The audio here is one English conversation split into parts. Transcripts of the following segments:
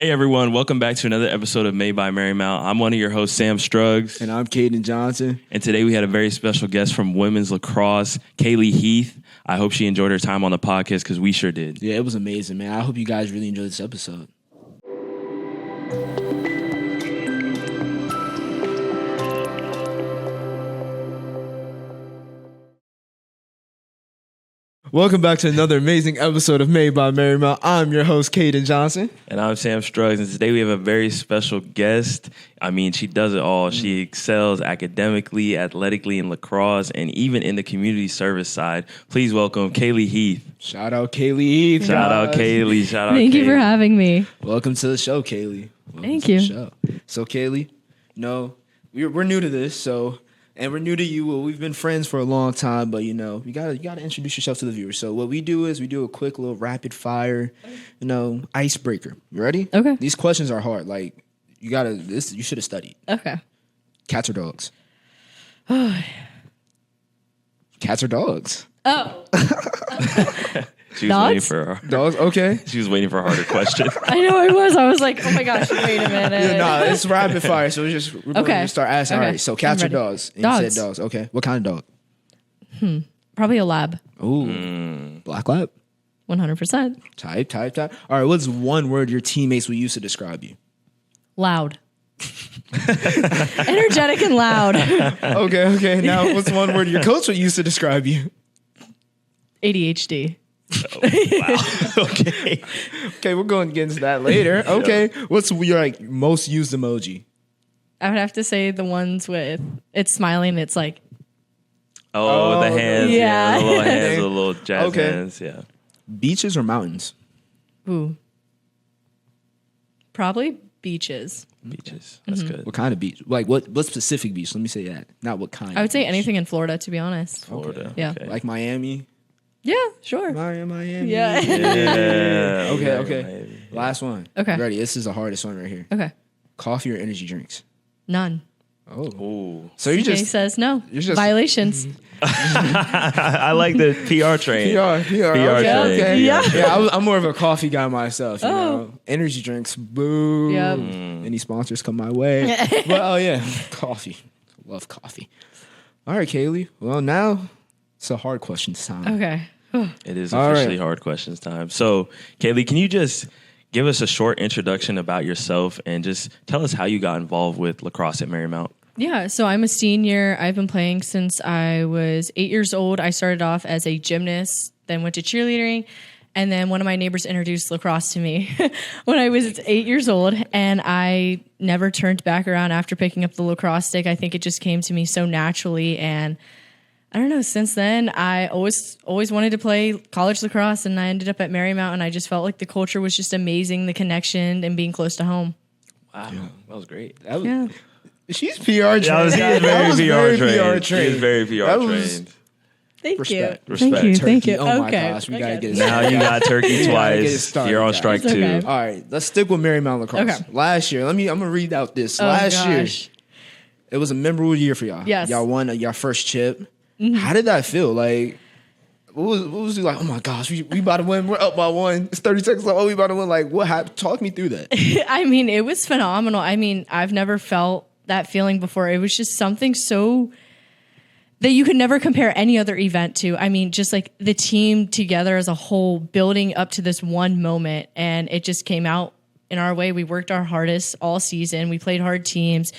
Hey everyone, welcome back to another episode of Made by Marymount. I'm one of your hosts, Sam Struggs. And I'm Cadyn Johnson. And today we had a very special guest from women's lacrosse, Kaylee Heath. I hope she enjoyed her time on the podcast because we sure did. Yeah, it was amazing, man. I hope you guys really enjoyed this episode. Welcome back to another amazing episode of Made by Marymount. I'm your host, Cadyn Johnson. And I'm Sam Struggs. And today we have a very special guest. I mean, she does it all. She excels academically, athletically in lacrosse, and even in the community service side. Please welcome Kaylee Heath. Shout out Kaylee Heath. Shout out Kaylee. Shout out Thank you Kaylee. for having me. Welcome to the show, Kaylee. Welcome Thank to you. the show. So, Kaylee, we're new to this, and we're new to you. Well, we've been friends for a long time, but you gotta introduce yourself to the viewers. So what we do is we do a quick little rapid fire, icebreaker. You ready? Okay. These questions are hard. Like you should have studied. Okay. Cats or dogs? Cats or dogs? Oh, She was waiting for Dogs. Okay. She was waiting for a harder question. I know I was. I was like, oh my gosh, wait a minute. It's rapid fire. So we're going to start asking. Okay. All right. So cats or I'm ready. dogs? And Dogs. You said dogs. Okay. What kind of dog? Probably a lab. Ooh. Black lab. 100%. Type. All right, what's one word your teammates would use to describe you? Loud. Energetic and loud. Okay. Now, what's one word your coach would use to describe you? ADHD. Okay. Okay, we're going to get into that later. Okay, what's your most used emoji? I would have to say the ones with it's smiling. It's like, Oh, with the hands. Yeah. The little hands, the little jazz Okay. hands. Yeah. Beaches or mountains? ooh. Probably beaches. Beaches. That's good. What kind of beach? Like what specific beach? Let me say that. Not what kind. I would say beach. anything in Florida, to be honest. Florida. Yeah. Okay. Like Miami. Yeah, sure. Miami. Yeah. Yeah. Okay. Maybe. Last one. Okay. Ready? This is the hardest one right here. Okay. Coffee or energy drinks? None. Oh. Ooh. So you Jay just says no. you're just- Violations. I like the PR train. PR. train. Okay. Yeah. I'm more of a coffee guy myself. You know? Energy drinks, boo. Yep. Any sponsors come my way? But coffee. Love coffee. All right, Kaylee. Well, now it's a hard questions time. Okay. It is All officially right. hard questions time. So, Kaylee, can you just give us a short introduction about yourself and just tell us how you got involved with lacrosse at Marymount? Yeah, so I'm a senior. I've been playing since I was 8 years old. I started off as a gymnast, then went to cheerleading, and then one of my neighbors introduced lacrosse to me when I was 8 years old, and I never turned back around after picking up the lacrosse stick. I think it just came to me so naturally, and I don't know, since then, I always wanted to play college lacrosse, and I ended up at Marymount, and I just felt like the culture was just amazing, the connection, and being close to home. Wow. That was great. Yeah. She's PR trained. That was very PR trained. He is very PR That was- trained. Thank Respect. you. Respect. Thank you. Thank Turkey. you. Oh my okay. gosh, we gotta Okay. get it Now you got turkey gotta get it twice. started, You're on guys. strike It's two. okay. All right, let's stick with Marymount lacrosse. Okay. Last year, I'm gonna read out this. Oh, Last year, gosh. it was a memorable year for y'all. Yes. Y'all won your first chip. How did that feel? Like, what was it like? Oh my gosh, we about to win. We're up by one. It's 30 seconds left. Oh, we about to win. Like, what happened? Talk me through that. I mean, it was phenomenal. I mean, I've never felt that feeling before. It was just something so that you could never compare any other event to. I mean, just like the team together as a whole, building up to this one moment, and it just came out in our way. We worked our hardest all season. We played hard teams,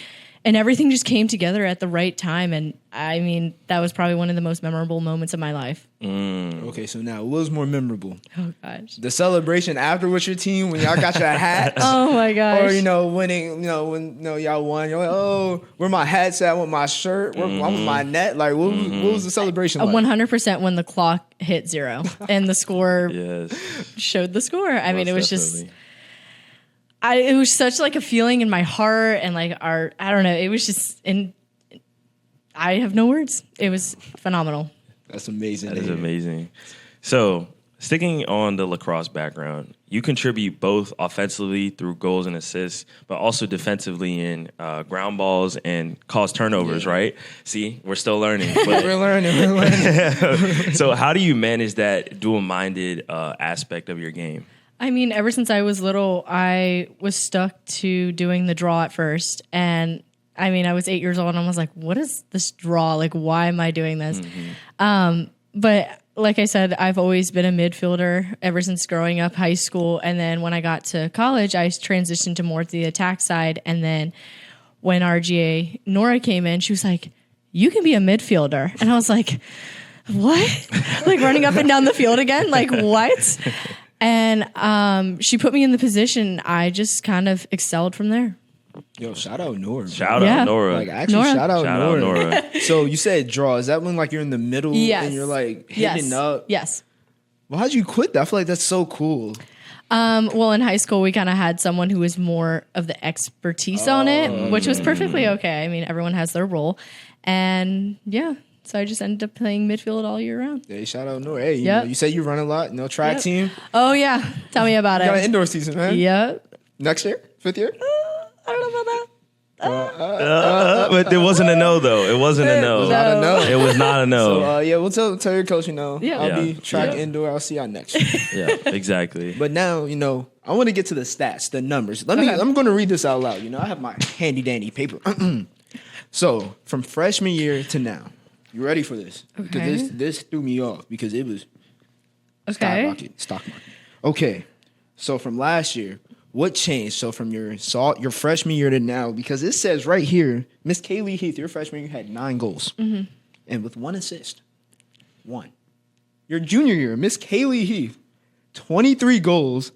and everything just came together at the right time. And I mean, that was probably one of the most memorable moments of my life. Okay, so now, what was more memorable? Oh gosh. The celebration after with your team when y'all got your hats? Oh my gosh. Or, winning, when y'all won, you're like, oh, where my hats at with my shirt? Where was my net? Like, what was the celebration like? 100% when the clock hit 0 and the score Yes. showed the score. I mean, it was just, Definitely. it was such like a feeling in my heart and like I don't know, it was just, I have no words. It was phenomenal. That's amazing. That to is hear. amazing. So, sticking on the lacrosse background, you contribute both offensively through goals and assists, but also defensively in ground balls and cause turnovers, right? See, we're still learning. But We're learning. so how do you manage that dual-minded aspect of your game? I mean, ever since I was little, I was stuck to doing the draw at first. And I mean, I was 8 years old and I was like, what is this draw? Like, why am I doing this? But like I said, I've always been a midfielder ever since growing up, high school. And then when I got to college, I transitioned to more to the attack side. And then when RGA Nora came in, she was like, you can be a midfielder. And I was like, what? Like running up and down the field again? Like, what? And she put me in the position. I just kind of excelled from there. Yo, shout out Nora. Shout out Nora. Like, actually, Nora. shout out Shout out Nora. Nora. So you said draw. Is that when like you're in the middle Yes. and you're like hitting up? Yes. Well, how'd you quit that? I feel like that's so cool. Well, in high school, we kind of had someone who was more of the expertise on it, which was perfectly okay. I mean, everyone has their role. And yeah, so I just ended up playing midfield all year round. Hey, shout out Nora. Hey, Yep. you said you run a lot. No track Yep. team. Oh, yeah. Tell me about You got an it. indoor season, man. Yep. Next year? 5th year? I don't know about that. But it wasn't a no, though. It wasn't a no. Not a no. It was not a no. So, yeah, we'll tell your coach, Yeah. I'll be Yeah. track Yeah. indoor. I'll see y'all next year. Yeah, exactly. But now, I want to get to the stats, the numbers. I'm going to read this out loud. I have my handy dandy paper. So, from freshman year to now, you ready for this? Okay. Because this threw me off because it was Okay. stock market. Okay. So, from last year, what changed? So, from your freshman year to now, because it says right here, Miss Kaylee Heath, your freshman year had 9 goals. And with 1 assist. 1. Your junior year, Miss Kaylee Heath, 23 goals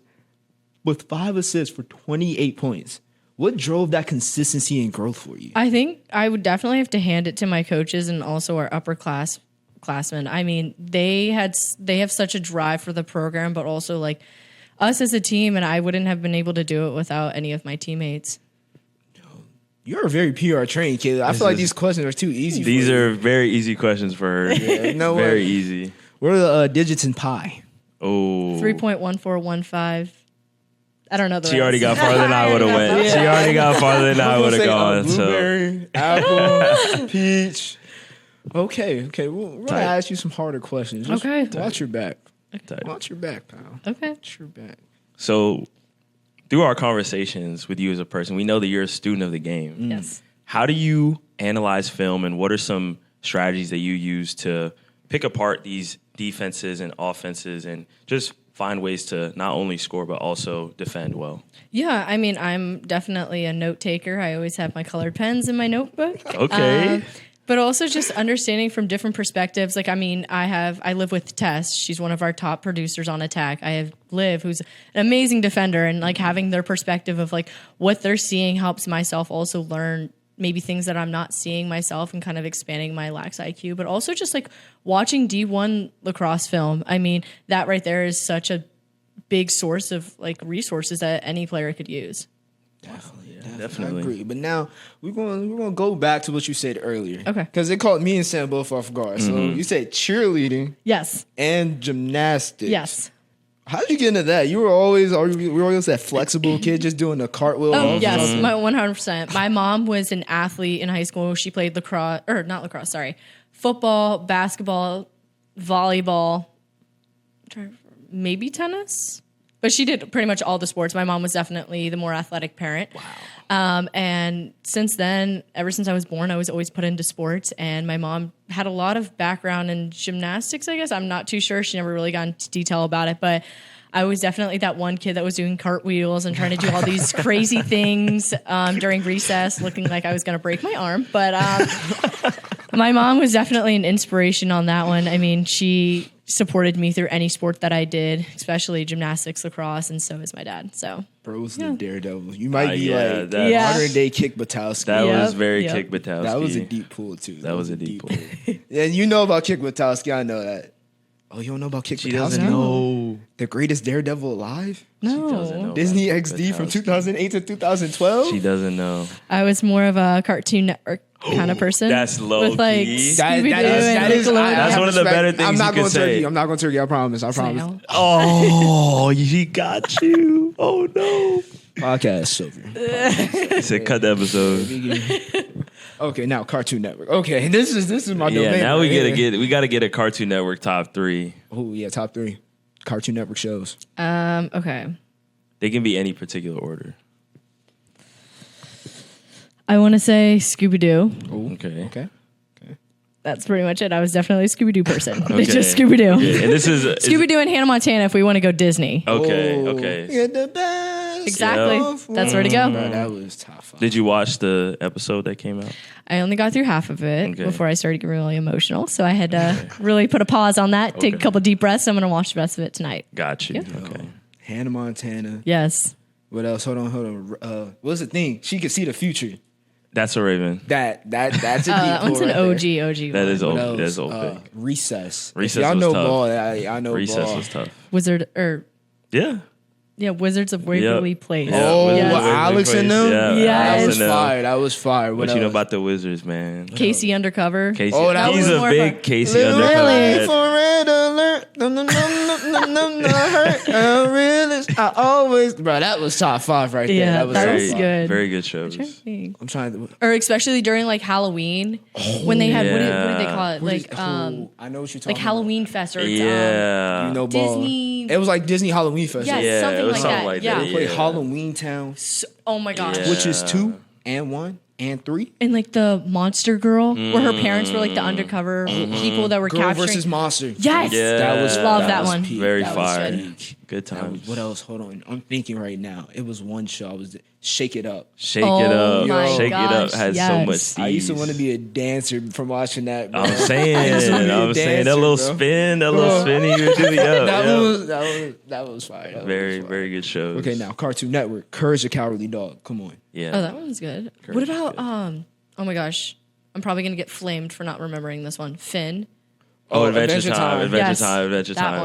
with 5 assists for 28 points. What drove that consistency and growth for you? I think I would definitely have to hand it to my coaches and also our upperclassmen. I mean, they have such a drive for the program, but also like us as a team, and I wouldn't have been able to do it without any of my teammates. You're very PR trained, Kayla. I feel like these questions are too easy for you. These are very easy questions for her. Yeah, you know what? Very easy. What are the digits in pi? Oh. 3.1415. I don't know the She rest. already got farther than I would have went. She already got farther than I would have gone. So Blueberry, apple, peach. Okay. We're going to Tight. ask you some harder questions. Just Okay. Watch your back. Tight. Watch your back, pal. Okay. Watch your back. So through our conversations with you as a person, we know that you're a student of the game. Yes. How do you analyze film, and what are some strategies that you use to pick apart these defenses and offenses and just find ways to not only score but also defend well? Yeah, I mean, I'm definitely a note taker. I always have my colored pens in my notebook. Okay. But also just understanding from different perspectives. Like, I mean, I live with Tess. She's one of our top producers on attack. I have Liv, who's an amazing defender, and like having their perspective of like what they're seeing helps myself also learn maybe things that I'm not seeing myself and kind of expanding my lax IQ, but also just like watching D1 lacrosse film. I mean, that right there is such a big source of like resources that any player could use. Definitely. I agree. But now we're going to go back to what you said earlier. Okay. Because it caught me and Sam both off guard. So you said cheerleading Yes. and gymnastics. Yes. How did you get into that? You were always that flexible kid just doing the cartwheel. Oh, off yes, and my 100%. My mom was an athlete in high school. She played lacrosse, or not lacrosse, sorry, football, basketball, volleyball, maybe tennis. But she did pretty much all the sports. My mom was definitely the more athletic parent. Wow. And since then, ever since I was born, I was always put into sports. And my mom had a lot of background in gymnastics, I guess. I'm not too sure. She never really got into detail about it. But I was definitely that one kid that was doing cartwheels and trying to do all these crazy things during recess, looking like I was going to break my arm. But my mom was definitely an inspiration on that one. I mean, she supported me through any sport that I did, especially gymnastics, lacrosse, and so is my dad. So Bro's the daredevil. You might be yeah, like that- Yeah. modern day Kick Batowski. That Yep, was very yep. Kick Batowski. That was a deep pool too. That was a deep pool. And you know about Kick Batowski. I know that. Oh, you don't know about Kick She Batowski? doesn't know. The greatest daredevil alive? no, doesn't know. Disney about XD from Batowski. 2008 to 2012? She doesn't know. I was more of a Cartoon Network kind of person. That's low with like key. Scooby-Doo and Nickelodeon. That's one of the better things I'm not you going could say. turkey. I'm not going turkey. I promise. I promise. Snail. Oh, she got you. Oh no. Podcast over. He said cut the episode. Okay, now Cartoon Network. Okay, this is my domain. Yeah, now right here. we gotta get a Cartoon Network top 3. Oh yeah, top 3. Cartoon Network shows. Okay. They can be any particular order. I want to say Scooby Doo. Okay. Okay. That's pretty much it. I was definitely a Scooby Doo person. Okay. It's just Scooby Doo. Okay. And this is Scooby Doo and Hannah Montana if we want to go Disney. Okay. You're the best. Exactly. That's where to go. Bro, that was top 5. Did you watch the episode that came out? I only got through half of it Okay. before I started getting really emotional. So I had to really put a pause on that, take a couple deep breaths. I'm going to watch the rest of it tonight. Got you. Yeah. Okay. Hannah Montana. Yes. What else? Hold on. What's the thing? She could see the future. That's a Raven. That's a deep That one's pull an right OG. there. OG. That one. is old. What else? That's old pick. Recess. Recess If y'all was know tough. ball. I know Recess ball. was tough. Wizard or Yeah. Wizards of Waverly Place. Yeah, Oh, Wizards Yes. of Waverly Alex Place. and them? Yeah, Yes. Alex That was and them. fire. That was fire. What you know about the Wizards, man? Casey Undercover. Casey. Oh, that He's was a more big fun. Casey Really? Undercover. For red alert. I always, bro. That was top 5 right there. Yeah, that was, that top was five. good. Very good shows. I'm trying to. Or especially during like Halloween when they had what did they call it? What is- Like I know what you're talking like Halloween Fest or Yeah. about. You know, ball. Disney- It was like Disney Halloween Festival. Yes, Yeah, something it was like something that. like yeah. that, They played yeah. Halloween Town, Oh my gosh. Yeah. which is 2 and 1 and 3. And like the monster girl where her parents were like the undercover people that were Girl capturing. versus Monster. Yes. Yeah. That was Love that was one. peak. Very That was fire. peak. Good That was- times. what else? Hold on. I'm thinking right now. It was one show. I was Shake It Up. Shake Oh it up. my Shake it up gosh, has so yes. much steez. I used to want to be a dancer from watching that. Bro. I'm I used to wanna saying. be a That dancer, little bro. spin, that little spin you would do. Yeah. That was fire. That Very, was fire. very good shows. Okay, now Cartoon Network, Courage the Cowardly Dog. Come on. Yeah. Oh, that one's good. Courage What is about good. oh my gosh. I'm probably gonna get flamed for not remembering this one. Finn. Oh, Adventure Adventure Time. Time. Adventure Yes, Time. Adventure that Time.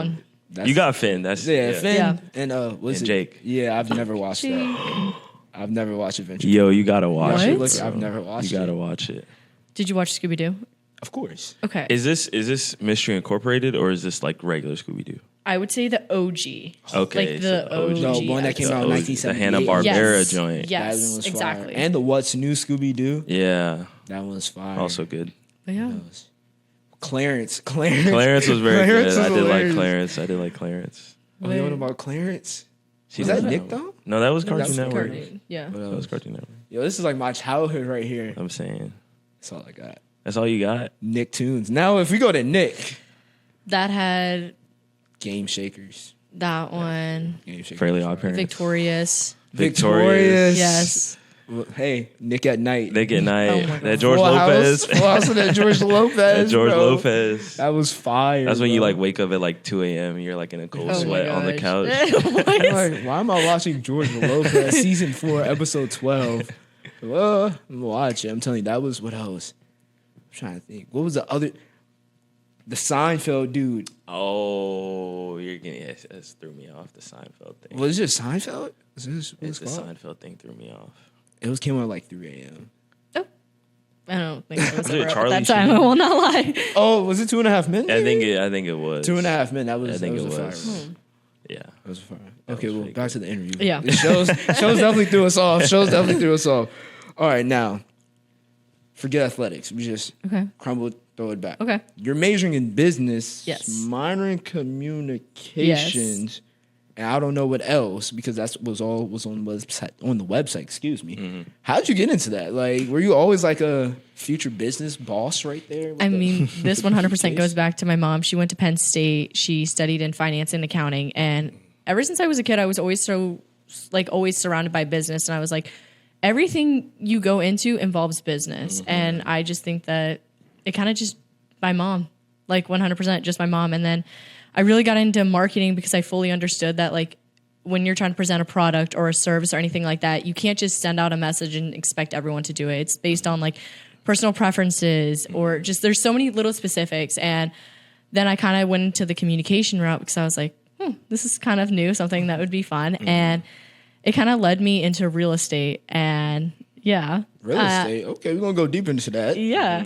one. You got Finn. That's Yeah, Finn Yeah. and what's And it? Jake. Yeah, I've never watched that. I've never watched Adventure. Yo, you gotta watch What? it. Look, I've bro. never watched You gotta it. watch it. Did you watch Scooby Doo? Of course. Okay. Is this Mystery Incorporated or is this like regular Scooby Doo? I would say the OG. Okay, Like the so OG. No, one that came out in The 1978. Hanna Barbera Yes. joint. Yes, That one was fire. exactly. And the What's New Scooby Doo. Yeah, That one was fire. also good. But yeah. Clarence. Clarence was very Clarence good. was I did like hilarious. Clarence. I did like Clarence. Oh, you know about Clarence? She Was that did Nick though? No, that was No, Cartoon that's Network. Cartoon. Yeah. That was Cartoon Network. Yo, this is like my childhood right here. I'm saying. That's all I got. That's all you got? Nicktoons. Now, if we go to Nick, That had Game Shakers. that one. Game Shakers. Fairly Odd Parents. Victorious. Victorious. Yes. Well, hey, Nick at Night. They get Oh night. my God. That George Full Lopez. House. Full House of that George Lopez. That George bro. Lopez. That was fire. That's when you bro. like wake up at like 2 a.m. and you're like in a cold Oh my sweat on the couch. gosh. I'm like, why am I watching George Lopez season 4, episode 12? Well, I'm gonna watch it. I'm telling you, that was what else? I'm trying to think. What was the other? The Seinfeld dude. Oh, you're getting that's threw me off. The Seinfeld thing. Was it Seinfeld? Is this what It's it's the called? Seinfeld thing threw me off. It was came out at like 3 a.m. I don't think it was Was it ever up at Charlie that time. Sheen? I will not lie. Oh, was it 2.5 Men? I think it was 2.5 Men. That was. I think that it was a was. fire one. Yeah. That was a fire. That Okay, was well, pretty back good. to the interview. Yeah. The shows definitely threw us off. Shows definitely threw us off. All right, now, forget athletics. We just Okay. crumble, throw it back. Okay. You're majoring in business, Yes. minor in communications, and I don't know what else because was on the website. Excuse me. Mm-hmm. How'd you get into that? Like, were you always like a future business boss right there? with I the- mean, this 100% goes back to my mom. She went to Penn State. She studied in finance and accounting. And ever since I was a kid, I was always always surrounded by business. And I was like, everything you go into involves business. And I just think that it kind of just, my mom, like 100% just my mom. And then I really got into marketing because I fully understood that like when you're trying to present a product or a service or anything like that, you can't just send out a message and expect everyone to do it. It's based on like personal preferences or just there's so many little specifics. And then I kind of went into the communication route because I was like, this is kind of new, something that would be fun. And it kind of led me into real estate. And yeah. real estate. Okay, we're gonna go deep into that. Yeah.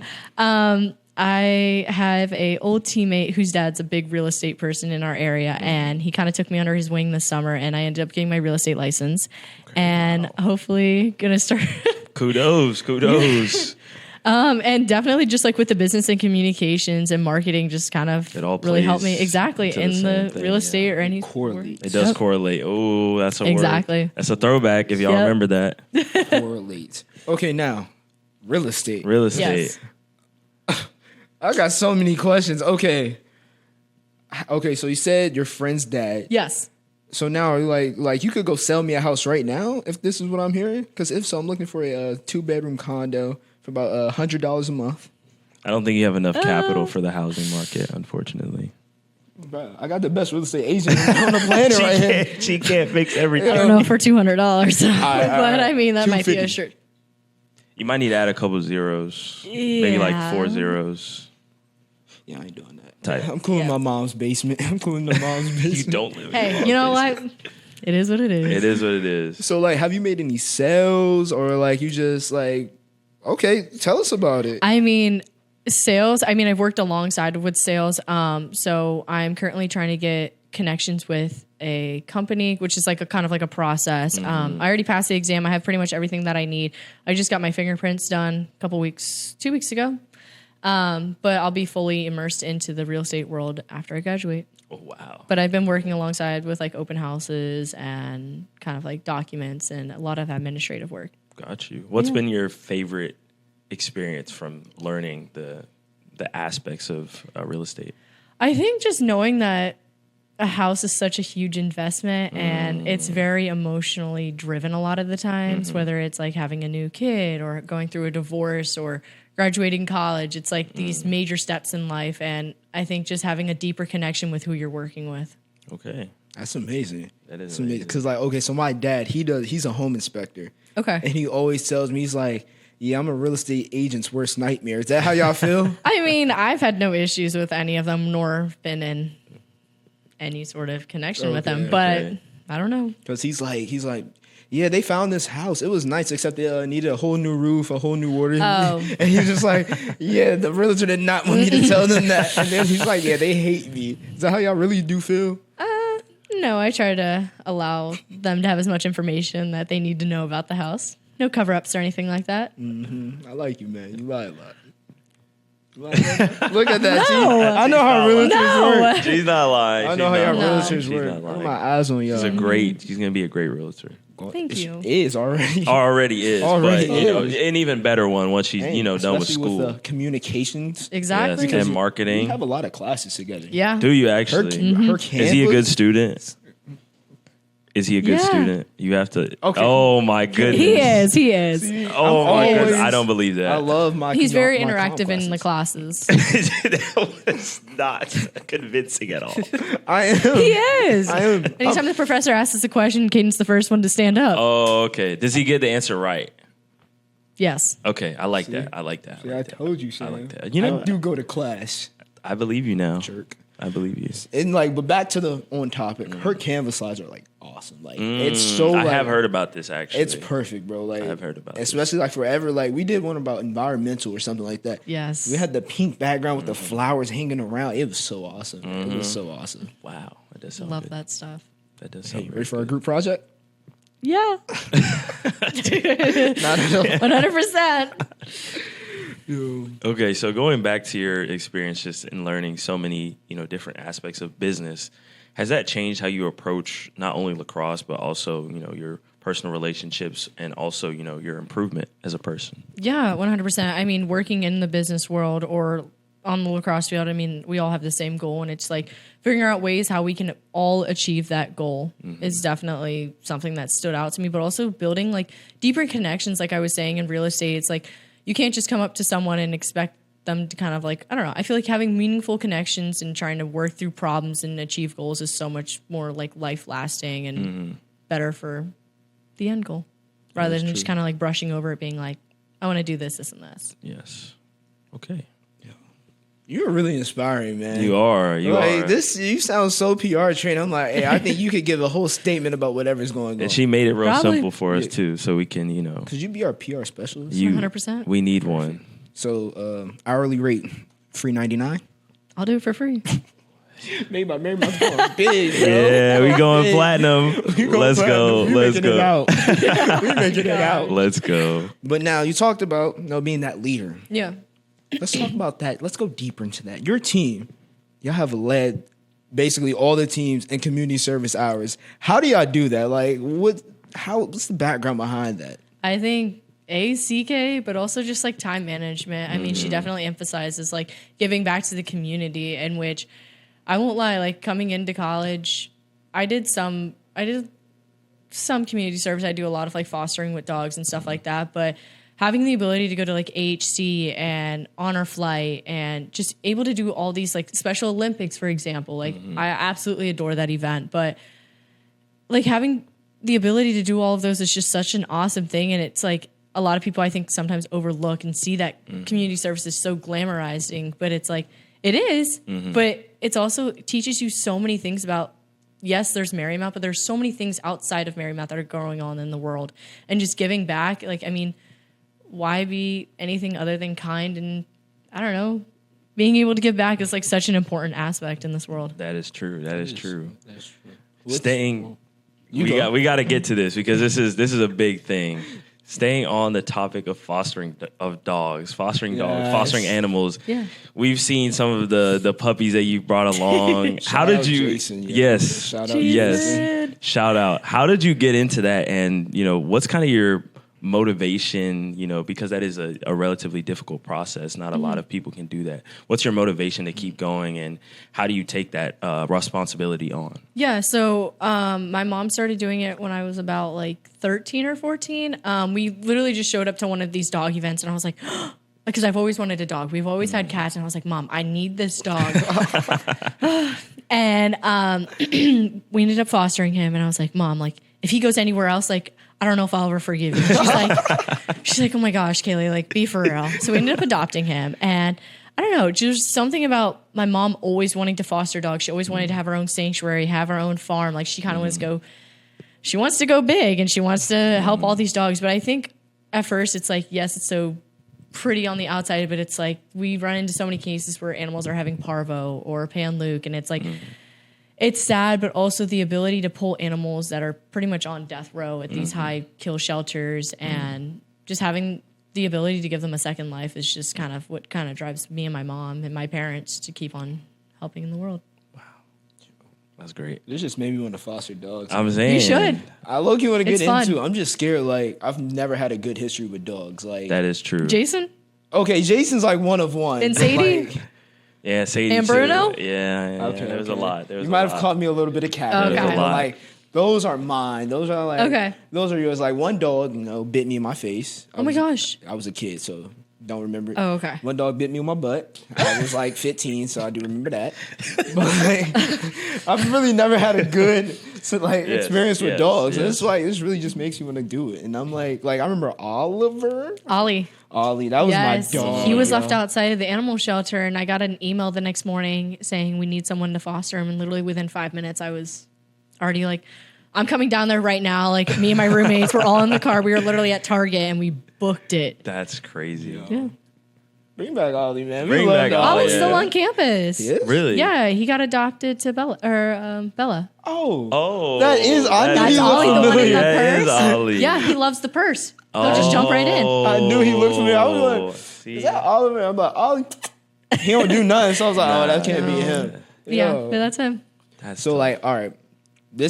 I have a old teammate whose dad's a big real estate person in our area, and he kind of took me under his wing this summer, and I ended up getting my real estate license, and hopefully gonna start. Kudos. And definitely just like with the business and communications and marketing, just kind of It all really helped plays me exactly into in the the same thing, real estate or any Correlate. It does Yep. correlate. Oh, that's a word. Exactly. That's a throwback if y'all Yep. remember that. Correlate. Okay, now real estate. Real estate. Yes. I got so many questions. Okay. Okay, so you said your friend's dad. Yes. So now, like you could go sell me a house right now if this is what I'm hearing. Because if so, I'm looking for a 2-bedroom condo for about $100 a month. I don't think you have enough capital for the housing market, unfortunately. Bro, I got the best real estate agent on the planet right here. She can't fix everything. I don't know for $200, but I mean that might be a 250. shirt. You might need to add a couple zeros. Maybe like 4 zeros. Yeah, I ain't doing that. Tight. I'm cool in Yeah. my mom's basement. I'm cool in the mom's basement. You don't live in Hey, your you know mom's what? It is what it is. basement. It is what it is. So, like, have you made any sales or like you just like, okay, tell us about it. I mean, sales. I mean, I've worked alongside with sales. So I'm currently trying to get connections with a company, which is like a kind of like a process. I already passed the exam. I have pretty much everything that I need. I just got my fingerprints done a couple weeks, 2 weeks ago. But I'll be fully immersed into the real estate world after I graduate. Oh, wow. But I've been working alongside with like open houses and kind of like documents and a lot of administrative work. Got you. What's been your favorite experience from learning the aspects of real estate? I think just knowing that a house is such a huge investment and it's very emotionally driven a lot of the times, whether it's like having a new kid or going through a divorce or graduating college. It's like these major steps in life. And I think just having a deeper connection with who you're working with. Okay. That's amazing. That is That's amazing. amazing. Because like, okay, so my dad, he's a home inspector. Okay. And he always tells me, he's like, yeah, I'm a real estate agent's worst nightmare. Is that how y'all feel? I mean, I've had no issues with any of them, nor been in any sort of connection with them. Okay, But okay. I don't know. Because he's like, yeah, they found this house. It was nice, except they needed a whole new roof, a whole new water. Oh. And he's just like, yeah, the realtor did not want me to tell them that. And then he's like, yeah, they hate me. Is that how y'all really do feel? No, I try to allow them to have as much information that they need to know about the house. No cover-ups or anything like that. I like you, man. You lie a lot. Look at that. See? I know how not lying. realtors work. She's not lying. I know how y'all No. realtors She's work. not I got lying. my eyes on y'all. She's gonna be a great realtor. Thank you. It is already. Already is, Already but you know, is. an even better one once she's done with Especially school. with communications. Exactly. Yes, and We marketing. have a lot of classes together. Yeah. Do you Her, actually? her Is he a good campus- student? Is he a good Yeah. student? You have to. Okay. Oh my goodness. He is. He is. Oh I'm my always- goodness. I don't believe that. I love my. He's very my interactive comp in the classes. classes. That was not convincing at all. I am. He is. I am. Anytime the professor asks us a question, Caden's the first one to stand up. Oh, okay. Does he get the answer right? Yes. Okay, I like that. I like that. Yeah, I told you, Sam. like that. You know, I do go to class. I believe you now. Jerk. I believe you. And like, but back to the on topic. Her Canvas slides are like awesome. Like it's so. I like, have heard about this actually. It's perfect, bro. Like I've heard about this. especially like forever. Like we did one about environmental or something like that. Yes. We had the pink background with the flowers hanging around. It was so awesome. Man. It was so awesome. Wow, that does sound Love good. that stuff. That does sound Hey, very ready for our good. group project? Yeah. Not at all. 100%. Okay, so going back to your experience just in learning so many, different aspects of business, has that changed how you approach not only lacrosse but also, your personal relationships and also, your improvement as a person? Yeah, 100%. I mean, working in the business world or on the lacrosse field, I mean, we all have the same goal, and it's like figuring out ways how we can all achieve that goal is definitely something that stood out to me, but also building like deeper connections, like I was saying in real estate. It's like you can't just come up to someone and expect them to kind of like, I don't know. I feel like having meaningful connections and trying to work through problems and achieve goals is so much more like life lasting and better for the end goal rather than just kind of like brushing over it being like, I want to do this, this, and this. Yes. Okay. You're really inspiring, man. You are. You like are. you sound so PR trained. I'm like, hey, I think you could give a whole statement about whatever's going on. And she made it real Probably. simple for us too, so we can, Could you be our PR specialist? 100%. We need one. So hourly rate, $3.99. I'll do it for free. Maybe my Marymount's going big, bro. Yeah, we going platinum. Let's go. Let's go. We're making it out. Let's go. But now you talked about being that leader. Yeah. Let's talk about that. Let's go deeper into that. Your team, y'all have led basically all the teams in community service hours. How do y'all do that? Like, what's the background behind that? I think CK, but also just like time management. I mean, she definitely emphasizes like giving back to the community, in which I won't lie, like coming into college, I did some community service. I do a lot of like fostering with dogs and stuff like that, but having the ability to go to like AHC and honor flight and just able to do all these like Special Olympics, for example, like I absolutely adore that event, but like having the ability to do all of those is just such an awesome thing. And it's like a lot of people I think sometimes overlook and see that community service is so glamorizing, but it's like, it is, but it's also teaches you so many things about, yes, there's Marymount, but there's so many things outside of Marymount that are going on in the world. And just giving back, like, I mean, why be anything other than kind? And I don't know, being able to give back is like such an important aspect in this world. That is true. That is true. That's true. Staying, we got to get to this because this is a big thing. Staying on the topic of fostering dogs, fostering animals. Yeah. We've seen some of the puppies that you brought along. How did you? Jason, yes. Shout out. Yes. Shout out. How did you get into that? And what's kind of your motivation? Because that is a relatively difficult process. Not a lot of people can do that. What's your motivation to keep going, and how do you take that responsibility on? Yeah, so my mom started doing it when I was about like 13 or 14. We literally just showed up to one of these dog events, and I was like, because I've always wanted a dog. We've always had cats, and I was like, Mom, I need this dog. And we ended up fostering him, and I was like, Mom, like if he goes anywhere else, like I don't know if I'll ever forgive you. She's like, oh my gosh, Kaylee, like be for real. So we ended up adopting him, and I don't know, just something about my mom always wanting to foster dogs. She always wanted to have her own sanctuary, have her own farm. Like she kind of wants to go big, and she wants to help all these dogs. But I think at first it's like, yes, it's so pretty on the outside, but it's like we run into so many cases where animals are having parvo or pan-luke, and it's like, it's sad, but also the ability to pull animals that are pretty much on death row at these high kill shelters and just having the ability to give them a second life is just kind of what kind of drives me and my mom and my parents to keep on helping in the world. Wow. That's great. This just made me want to foster dogs. I'm saying. You should. I low-key want to get It's fun. into. I'm just scared. Like I've never had a good history with dogs. Like That is true. Jason? okay, Jason's like one of one. And but, Sadie? like, Yeah, Sadie. And too. Bruno? Yeah. okay, There was a lot. You might have caught me a little bit of cat. Okay. There's a But, lot. like those are mine. Those are like Okay. Those are yours. Like one dog, bit me in my face. Oh my gosh. I was a kid, so don't remember it. Oh, okay. One dog bit me in my butt. I was like 15, so I do remember that. But like, I've really never had a good experience with dogs. And it's like this really just makes me want to do it. And I'm like I remember Oliver. Ollie, that was my dog. he was yo. left outside of the animal shelter, and I got an email the next morning saying we need someone to foster him. And literally within 5 minutes, I was already like, I'm coming down there right now. Like me and my roommates were all in the car. We were literally at Target, and we booked it. That's crazy. Yeah, Bring back Ollie, man. Bring we love back dogs. Ollie, Ollie's yeah. still on campus. He is? Really? Yeah, he got adopted to Bella. Oh, that is. I knew That's he Ollie, looked the one in the familiar. That is purse. Ollie. Yeah, he loves the purse. He'll just jump right in. I knew he looked familiar. I was like, See? is that Oliver? I'm like, Ollie. He don't do nothing. So I was like, oh, that can't be him. Yeah, Yo. but that's him. That's So tough. like, all right,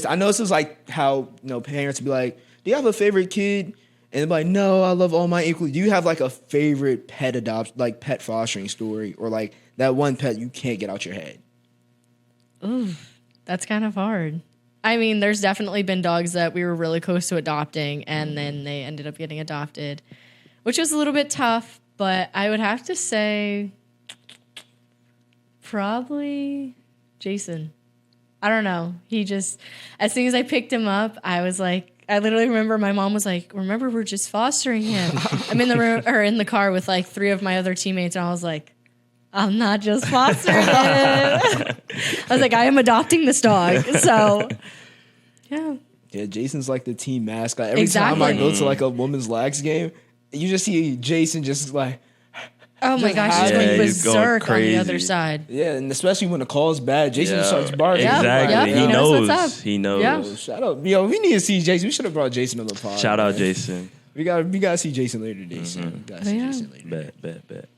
I know this is like how parents be like, do you have a favorite kid? And they're like, no, I love all my equally. Do you have like a favorite pet fostering story, or like that one pet you can't get out your head? Ooh, that's kind of hard. I mean, there's definitely been dogs that we were really close to adopting, and then they ended up getting adopted, which was a little bit tough. But I would have to say probably Jason. I don't know. He just, as soon as I picked him up, I was like, I literally remember my mom was like, remember, we're just fostering him. I'm in the room or in the car with like 3 of my other teammates, and I was like, I'm not just fostering him. I was like, I am adopting this dog. So, yeah. Yeah, Jason's like the team mascot. Every time I Exactly. go to like a women's lax game, you just see Jason just like Oh my Just gosh, hide he's it. going Yeah, he's going berserk on the other crazy. side. Yeah, and especially when the call's bad, Jason Yeah, starts barking. Exactly. Yep, He he knows knows. what's up. He knows. Yeah. Yo, shout out. Yo, we need to see Jason. We should have brought Jason on the pod. Shout out man. Jason. We gotta see Jason later today, Sam. We gotta see Yeah. Jason later. Bet.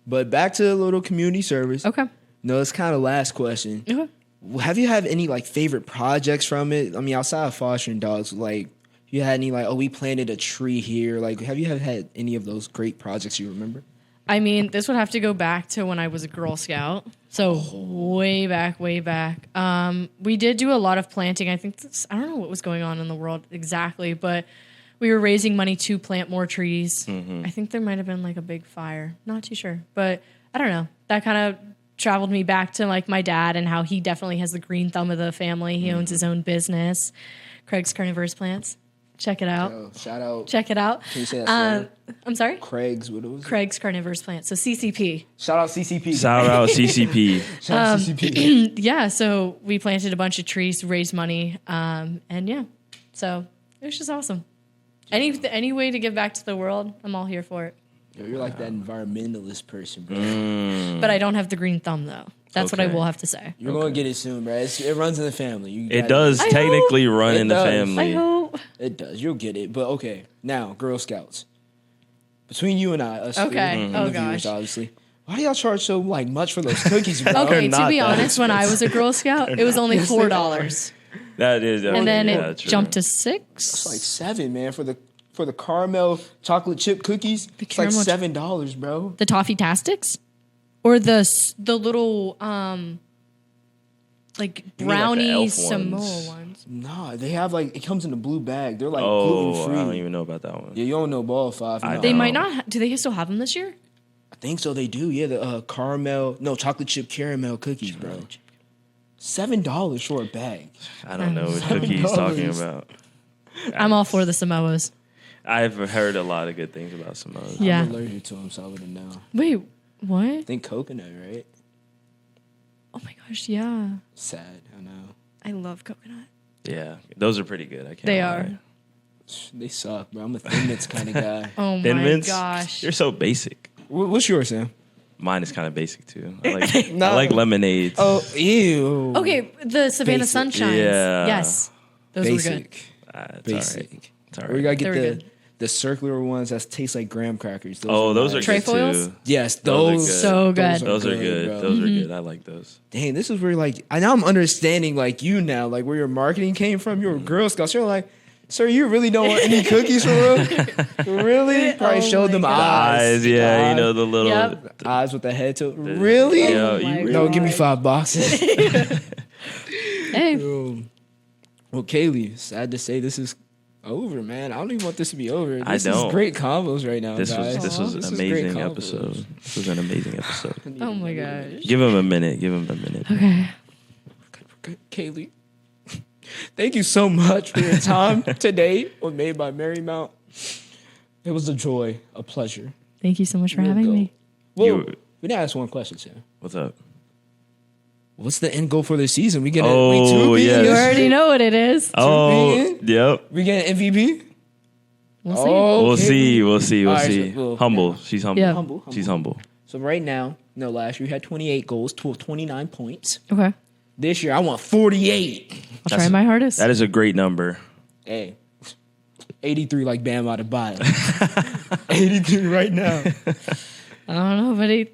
But back to the little community service. Okay. No, it's kind of last question. Okay. Have you had any like favorite projects from it? I mean, outside of fostering dogs, like you had any like, oh, we planted a tree here. Like, have you had any of those great projects you remember? I mean, this would have to go back to when I was a Girl Scout. So way back. We did do a lot of planting. I think I don't know what was going on in the world exactly, but we were raising money to plant more trees. I think there might have been like a big fire. Not too sure, but I don't know. That kind of traveled me back to like my dad and how he definitely has the green thumb of the family. He owns his own business, Craig's Carnivorous Plants. Check it out. Oh, shout out. Check it out. Can you say that slower? I'm sorry? Craig's, what was it? Craig's Carnivorous Plants. So CCP. Shout out CCP. Shout out CCP. Shout out CCP. Yeah, so we planted a bunch of trees, raised money, and yeah, so it was just awesome. Any way to give back to the world, I'm all here for it. Yo, you're like that environmentalist person, bro. But I don't have the green thumb though. That's what I Okay. will have to say. You're gonna get it soon, bro. It runs in the family. It does I technically run It in the does. I family. hope. It does. You'll get it. But okay, now Girl Scouts. Between you and I, us Okay. three, and Oh, the viewers, gosh. obviously. Why do y'all charge so like much for those cookies, bro? Okay, to not be that honest, when I was a Girl Scout, it was only $4, That is, and then yeah, it true. jumped to It's like $6. $7, man, for the caramel chocolate chip cookies. It's like caramel $7, bro. The Toffee Tastics, or the little like mean like the brownie elf Samoa ones? ones. Nah, they have like it comes in a blue bag. They're like Oh, gluten free. I don't even know about that one. Yeah, you don't know ball five. I no. They don't. might not. Do they still have them this year? I think so. They do. Yeah, the chocolate chip caramel cookies, bro. $7 for a bag. I don't know what cookie he's talking $7. about. I'm all for the Samoas. I've heard a lot of good things about Samoa. Yeah. I'm allergic to them, so I wouldn't know. Wait, what? I think coconut, right? Oh my gosh, yeah. Sad. I know. I love coconut. Yeah, those are pretty good. I can't. They lie. are. They suck, bro. I'm a Thin Mints kind of guy. Oh Thin my Mints? gosh. You're so basic. What's yours, Sam? Mine is kind of basic too. I like, No. I like lemonades. Oh, ew. Okay, the Savannah Basic. Sunshines. Yeah. Yes. Those were good. Basic. It's all Basic. right. It's all We right. gotta They get were the good. the circular ones that taste like graham crackers. Those are nice. good Trefoils? too. Yes, Those are those. good. So good. Those are good. bro. Those are good. I like those. Dang, this is where like I now I'm understanding like you now, like where your marketing came from. You're a Girl Scout. You're like, sir, you really don't want any cookies for real? Really? Probably Oh showed them my eyes. Eyes, yeah, you know the little. Yep. Eyes with the head tilt. Really? Yeah, Oh you my really- No, give me 5 boxes. Hey. Well, Kaylee, sad to say this is over, man. I don't even want this to be over. I This don't. is great combos right now, This guys. was This an is great amazing combos. episode. This was an amazing episode. Oh my gosh. Give him a minute. Give him a minute. Okay. Kaylee, thank you so much for your time today on Made by Marymount. It was a joy, a pleasure. Thank you so much for We'll having go. me. Well, You- we didn't ask one question, Sam. What's up? What's the end goal for this season? We get Oh, we yes. You already know what it is. Oh, million? yep. We get an MVP. We'll see. We'll see. We'll see. We'll All right, see. so we'll- Humble. yeah. She's humble. Yeah. Humble. She's humble. So right now, no, last year we had 28 goals, 29 points. Okay. This year I want 48. I'll try my hardest. That is a great number. Hey, 83 like Bam out of bio. 83 right now. I don't know, but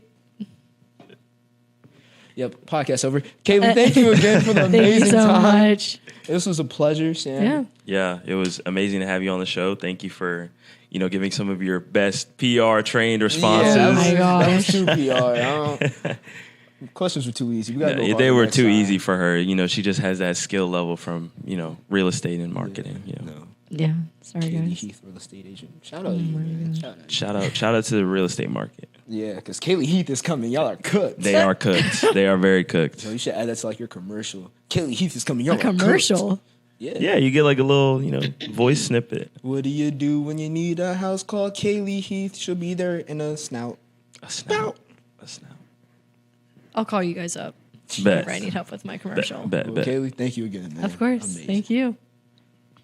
Yep, podcast over. Kaylee, thank you again for the thank you amazing so time. much. This was a pleasure, Sam. Yeah. Yeah, it was amazing to have you on the show. Thank you for, giving some of your best PR trained responses. Yeah, Oh my that was gosh. too PR. Questions were too easy. We gotta go Yeah, harder they were next too time. easy for her. She just has that skill level from, real estate and marketing. No. Yeah. Sorry, Kaylee guys. Heath, real estate agent. Shout out to you, man. Shout out. Shout out to the real estate market. Yeah, because Kaylee Heath is coming. Y'all are cooked. They are cooked. They are very cooked. So you should add that to like your commercial. Kaylee Heath is coming. Y'all A are cooked. commercial. Yeah. Yeah, you get like a little, voice snippet. What do you do when you need a house called Kaylee Heath? She'll be there in a snout. A snout. A snout. I'll call you guys up Bet. whenever I need help with my commercial. Bet. Well, Bet. Kaylee, thank you again, man. Of course. Amazing. Thank you.